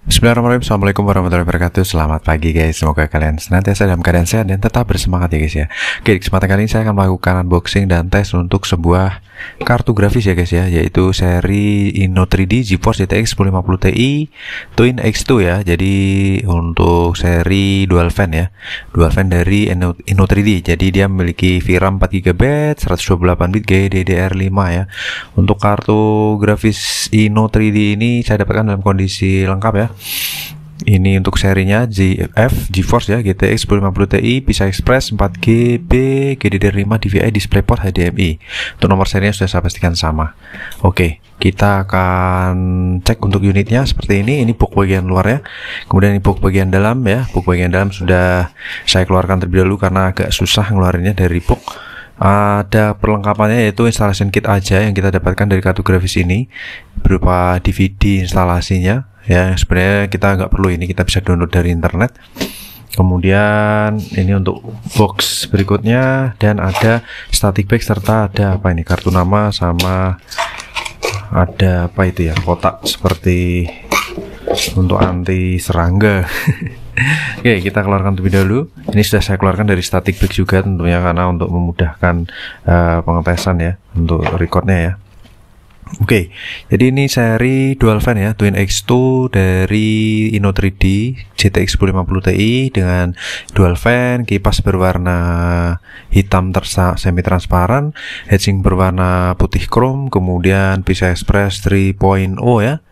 Bismillahirrahmanirrahim. Assalamualaikum warahmatullahi wabarakatuh. Selamat pagi guys. Semoga kalian senantiasa dalam keadaan sehat dan tetap bersemangat ya guys ya. Oke, di kesempatan kali ini saya akan melakukan unboxing dan tes untuk sebuah kartu grafis ya guys ya, yaitu seri Inno3D GeForce GTX 1050 Ti Twin X2 ya. Jadi untuk seri dual fan ya, dual fan dari Inno3D. Jadi dia memiliki VRAM 4GB 128 bit GDDR5 ya. Untuk kartu grafis Inno3D ini saya dapatkan dalam kondisi lengkap ya. Ini untuk serinya GeForce ya, GTX 1050 Ti, PCI Express 4GB, GDDR5, DVI, DisplayPort, HDMI. Untuk nomor serinya sudah saya pastikan sama. Oke, kita akan cek untuk unitnya seperti ini. Ini box bagian luar ya. Kemudian ini box bagian dalam ya. Box bagian dalam sudah saya keluarkan terlebih dahulu karena agak susah ngeluarinnya dari box. Ada perlengkapannya yaitu installation kit aja yang kita dapatkan dari kartu grafis ini, berupa DVD instalasinya ya. Sebenarnya kita nggak perlu ini, kita bisa download dari internet. Kemudian ini untuk box berikutnya, dan ada static pack serta ada apa ini, kartu nama sama ada apa itu ya, kotak seperti untuk anti serangga. Oke, kita keluarkan terlebih dahulu. Ini sudah saya keluarkan dari static pack juga tentunya, karena untuk memudahkan pengetesan ya, untuk recordnya ya. Oke, jadi ini seri dual fan ya, Twin X2 dari Inno3D GTX 1050 Ti dengan dual fan, kipas berwarna hitam semi transparan, heatsink berwarna putih chrome, kemudian PCI Express 3.0 ya.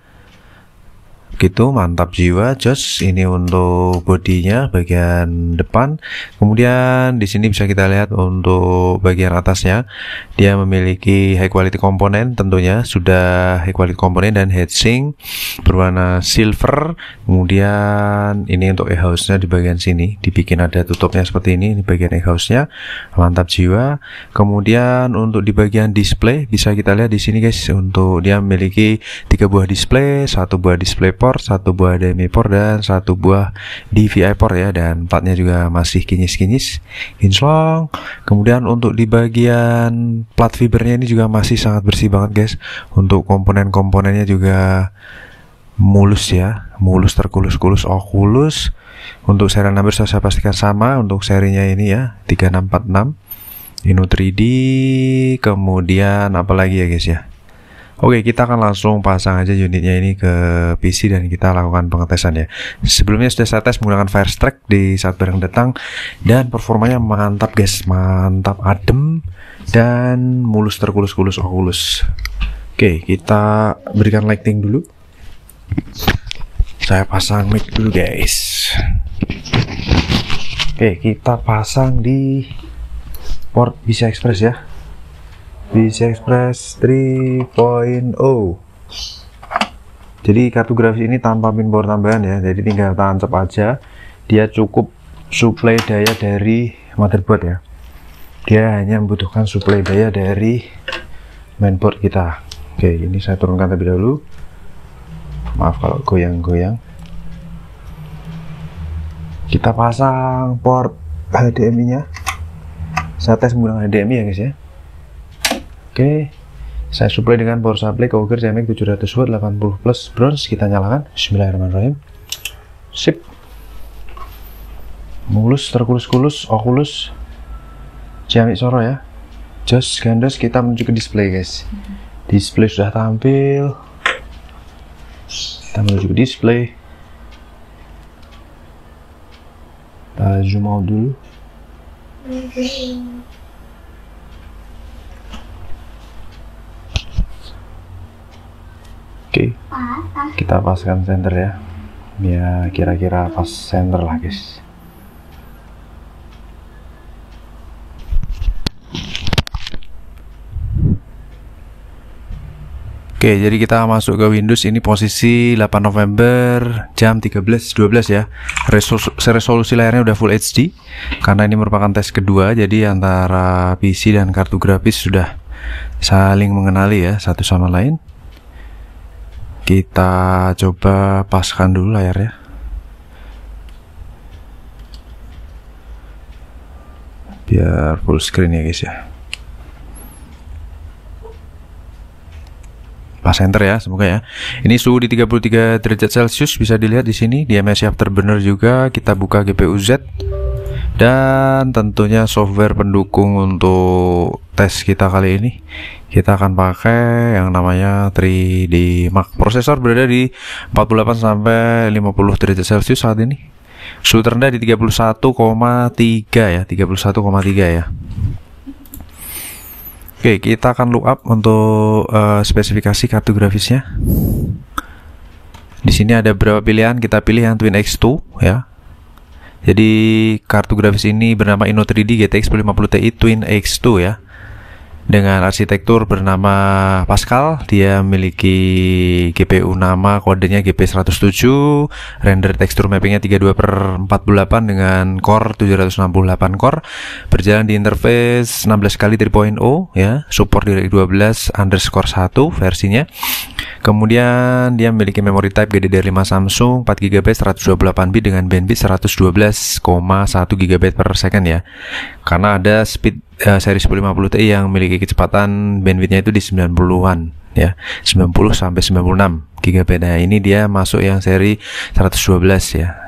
Gitu, mantap jiwa, jos. Ini untuk bodinya bagian depan. Kemudian di sini bisa kita lihat untuk bagian atasnya, dia memiliki high quality komponen, tentunya sudah high quality komponen, dan heatsink berwarna silver. Kemudian ini untuk e-house-nya di bagian sini dibikin ada tutupnya seperti ini bagian e-house-nya, mantap jiwa. Kemudian untuk di bagian display bisa kita lihat di sini guys, untuk dia memiliki 3 buah display, 1 buah display port, 1 buah HDMI port, dan 1 buah DVI port ya, dan partnya juga masih kinyis-kinyis, kinclong. Kemudian untuk di bagian plat fibernya ini juga masih sangat bersih banget guys. Untuk komponen-komponennya juga mulus ya, mulus, terkulus-kulus, kulus. Untuk serial number saya pastikan sama untuk serinya ini ya, 3646 Inno3D. Kemudian apa lagi ya guys ya. Oke, kita akan langsung pasang aja unitnya ini ke PC dan kita lakukan pengetesan ya. Sebelumnya sudah saya tes menggunakan Firestrike di saat barang datang, dan performanya mantap guys, mantap, adem dan mulus, terkulus-kulus, kulus. Oke, kita berikan lighting dulu. Saya pasang mic dulu guys. Oke, kita pasang di port PCI Express ya, PCI Express 3.0. Jadi kartu grafis ini tanpa pin power tambahan ya, jadi tinggal tancap aja. Dia cukup suplai daya dari motherboard ya. Dia hanya membutuhkan suplai daya dari mainboard kita. Oke, ini saya turunkan terlebih dahulu. Maaf kalau goyang-goyang. Kita pasang port HDMI-nya. Saya tes menggunakan HDMI ya guys ya. Oke, saya supply dengan power supply Coger CMX 700 watt 80 plus bronze. Kita nyalakan. Bismillahirrahmanirrahim. Sip. Mulus, terkulus-kulus, kulus. Ciamik soro ya. Jos gandos, kita menuju ke display guys. Display sudah tampil. Kita menuju ke display. Kita zoom out dulu. Oke, kita paskan center ya, ya kira-kira pas center lah guys. Oke, jadi kita masuk ke Windows. Ini posisi 8 November jam 13.12 ya. Resolusi layarnya udah Full HD karena ini merupakan tes kedua, jadi antara PC dan kartu grafis sudah saling mengenali ya satu sama lain. Kita coba paskan dulu layarnya. Biar full screen ya guys ya. Pas enter ya, semoga ya. Ini suhu di 33 derajat Celcius, bisa dilihat di sini. Di MSI Afterburner juga. Kita buka GPU Z dan tentunya software pendukung untuk tes kita kali ini. Kita akan pakai yang namanya 3D Mark. Prosesor berada di 48 sampai 50 derajat Celcius saat ini. Suhu terendah di 31,3 ya, 31,3 ya. Oke, kita akan look up untuk spesifikasi kartu grafisnya. Di sini ada beberapa pilihan, kita pilih yang Twin X2 ya. Jadi kartu grafis ini bernama Inno 3D GTX 1050 Ti Twin X2 ya. Dengan arsitektur bernama Pascal, dia memiliki GPU nama kodenya GP107, render tekstur mappingnya 32/48 dengan core 768 core, berjalan di interface 16 kali 3.0 ya, support DirectX 12_1 versinya. Kemudian dia memiliki memory type GDDR5 Samsung 4GB 128 bit dengan bandwidth 112,1 GB per second ya. Karena ada speed seri 1050 Ti yang memiliki kecepatan bandwidthnya itu di 90-an ya, 90 sampai 96 GB. Nah, ini dia masuk yang seri 112 ya.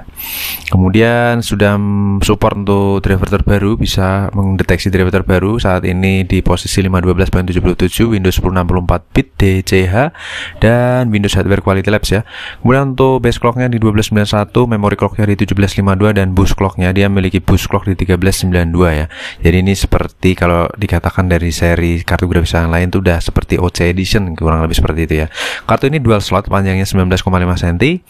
Kemudian sudah support untuk driver terbaru, bisa mendeteksi driver terbaru saat ini di posisi 512.77, Windows 10 64 bit DCH dan Windows Hardware Quality Labs ya. Kemudian untuk base clocknya di 1291, memory clocknya di 1752 dan boost clocknya dia memiliki boost clock di 1392 ya. Jadi ini seperti kalau dikatakan dari seri kartu grafis yang lain itu udah seperti OC Edition, kurang lebih seperti itu ya. Kartu ini dual slot, panjangnya 19,5 cm,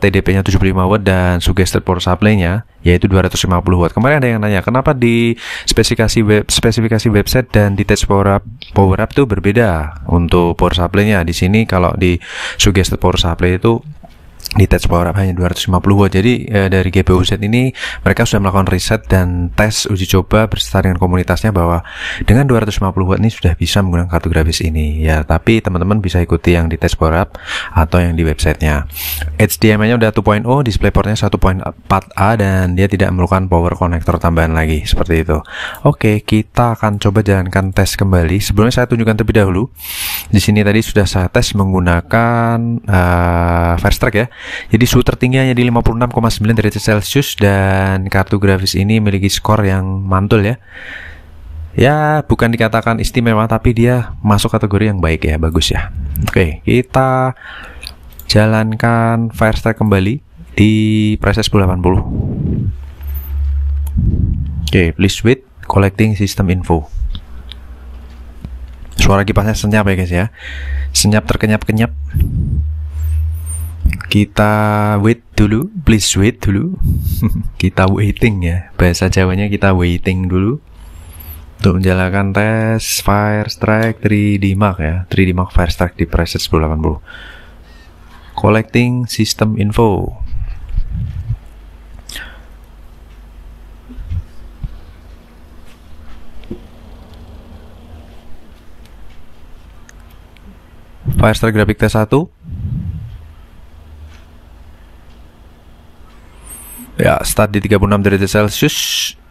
TDP-nya 75 watt dan suggested power supply-nya yaitu 250 watt. Kemarin ada yang nanya kenapa di spesifikasi website dan di test power up itu berbeda untuk power supply-nya. Di sini kalau di suggested power supply itu di touch power up hanya 250 watt. Jadi dari GPU Z ini mereka sudah melakukan riset dan tes uji coba beserta dengan komunitasnya bahwa dengan 250 watt ini sudah bisa menggunakan kartu grafis ini ya. Tapi teman-teman bisa ikuti yang di touch power up atau yang di websitenya. HDMI-nya udah 2.0, DisplayPort-nya 1.4A dan dia tidak memerlukan power connector tambahan lagi seperti itu. Oke, kita akan coba jalankan tes kembali. Sebelumnya saya tunjukkan terlebih dahulu. Di sini tadi sudah saya tes menggunakan Fast Track ya. Jadi suhu tertinggi hanya di 56,9 derajat Celcius dan kartu grafis ini memiliki skor yang mantul ya. Ya, bukan dikatakan istimewa tapi dia masuk kategori yang baik ya, bagus ya. Oke, kita jalankan Firestack kembali di preset 1080. Oke, please wait, collecting system info. Suara kipasnya senyap ya guys ya. Senyap terkenyap-kenyap. Kita wait dulu, please wait dulu. Kita waiting ya, bahasa Jawanya kita waiting dulu untuk menjalankan tes Firestack 3D Mark ya, 3D Mark Firestack di preset 1080. Collecting system info. Firestack Graphic Test 1. Ya, start di 36 derajat Celcius,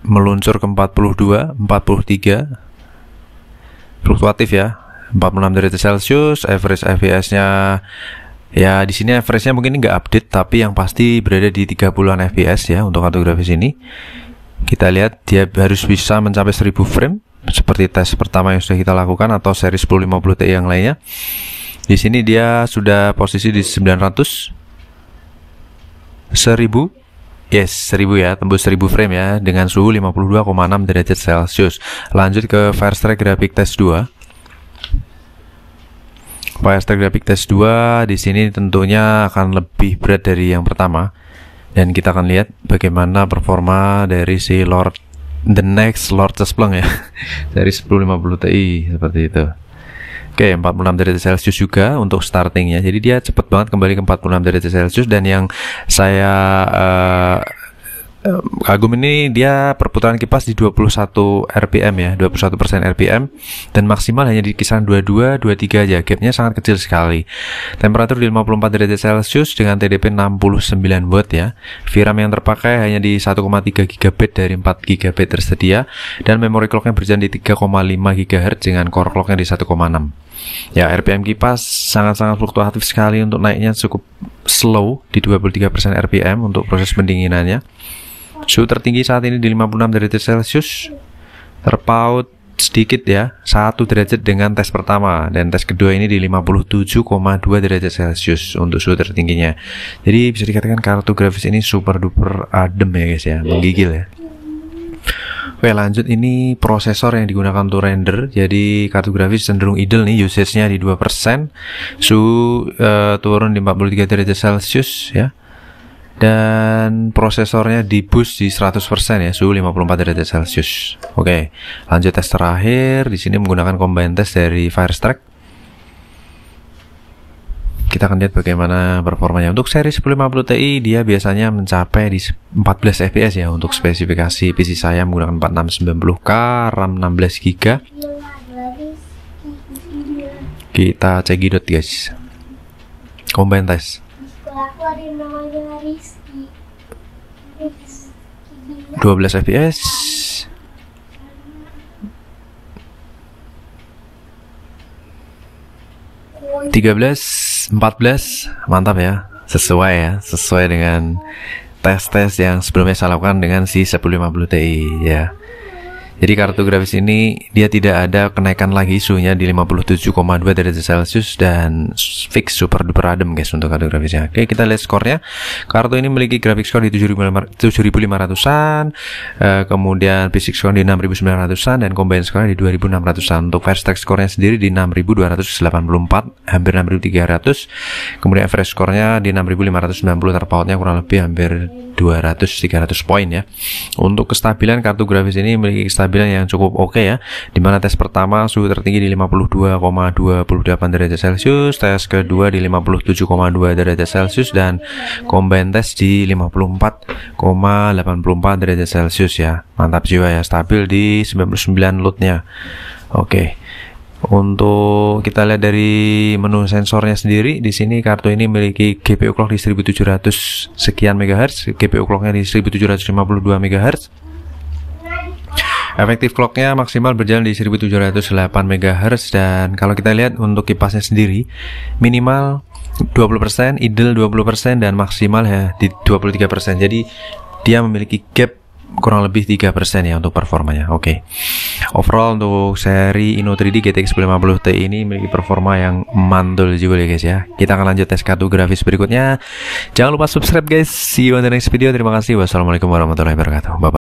meluncur ke 42, 43. Fluktuatif ya. 46 derajat Celcius, average FPS-nya ya di sini average-nya mungkin nggak update tapi yang pasti berada di 30-an FPS ya untuk kartu grafis ini. Kita lihat dia harus bisa mencapai 1000 frame seperti tes pertama yang sudah kita lakukan atau seri 1050 Ti yang lainnya. Di sini dia sudah posisi di 900, 1000. Yes, 1000 ya, tembus 1000 frame ya dengan suhu 52,6 derajat Celcius. Lanjut ke Firestack Graphic Test 2. Firestack Graphic Test 2 di sini tentunya akan lebih berat dari yang pertama. Dan kita akan lihat bagaimana performa dari si The Next Lord Cesplung ya. Dari 1050 Ti seperti itu. Oke, 46 derajat Celcius juga untuk startingnya. Jadi dia cepet banget kembali ke 46 derajat Celcius. Dan yang saya kagum ini dia perputaran kipas di 21 RPM ya, 21% RPM. Dan maksimal hanya di kisaran 22, 23 aja. Gapnya sangat kecil sekali. Temperatur di 54 derajat Celcius dengan TDP 69 watt ya. VRAM yang terpakai hanya di 1,3 GB dari 4 GB tersedia. Dan memory clocknya berjalan di 3,5 GHz dengan core clocknya di 1,6. Ya, RPM kipas sangat-sangat fluktuatif sekali, untuk naiknya cukup slow di 23% RPM untuk proses pendinginannya. Suhu tertinggi saat ini di 56 derajat Celcius, terpaut sedikit ya, 1 derajat dengan tes pertama, dan tes kedua ini di 57,2 derajat Celcius untuk suhu tertingginya. Jadi bisa dikatakan kartu grafis ini super duper adem ya guys ya, menggigil ya. Oke, lanjut, ini prosesor yang digunakan untuk render. Jadi kartu grafis cenderung idle nih, usage-nya di 2%, suhu turun di 43 derajat Celcius ya. Dan prosesornya di boost di 100% ya, suhu 54 derajat Celcius. Oke, lanjut tes terakhir. Di sini menggunakan combine test dari Firestrak. Kita akan lihat bagaimana performanya. Untuk seri 1050 Ti dia biasanya mencapai di 14 fps ya. Untuk spesifikasi PC saya menggunakan 4690K, RAM 16GB. Kita cekidot guys. Combine test. 12 fps, 13, 14, mantap ya, sesuai dengan tes-tes yang sebelumnya saya lakukan dengan si 1050 Ti ya. Jadi kartu grafis ini dia tidak ada kenaikan lagi, suhunya di 57,2 derajat Celcius dan fix super duper adem guys untuk kartu grafisnya. Oke, kita lihat skornya. Kartu ini memiliki grafik skor di 7500-an, kemudian basic skor di 6900-an, dan combine skor di 2600-an. Untuk Firestrak skornya sendiri di 6284, hampir 6300. Kemudian average skornya di 6590, terpautnya kurang lebih hampir 200-300 poin ya. Untuk kestabilan kartu grafis ini memiliki kestabilan yang cukup oke ya, dimana tes pertama suhu tertinggi di 52,28 derajat Celcius, tes kedua di 57,2 derajat Celcius, dan combine test di 54,84 derajat Celcius ya. Mantap jiwa ya, stabil di 99 loadnya. Oke. Untuk kita lihat dari menu sensornya sendiri, di sini kartu ini memiliki GPU clock di 1700 sekian MHz, GPU clocknya di 1752 MHz. Efektif clocknya maksimal berjalan di 1708 MHz, dan kalau kita lihat untuk kipasnya sendiri minimal 20%, idle 20%, dan maksimal ya di 23%. Jadi dia memiliki gap kurang lebih 3% ya untuk performanya. Oke. Overall untuk seri Inno 3D GTX 1050 Ti ini memiliki performa yang mantul juga ya guys ya. Kita akan lanjut tes kartu grafis berikutnya. Jangan lupa subscribe guys. See you on the next video. Terima kasih. Wassalamualaikum warahmatullahi wabarakatuh. Bye.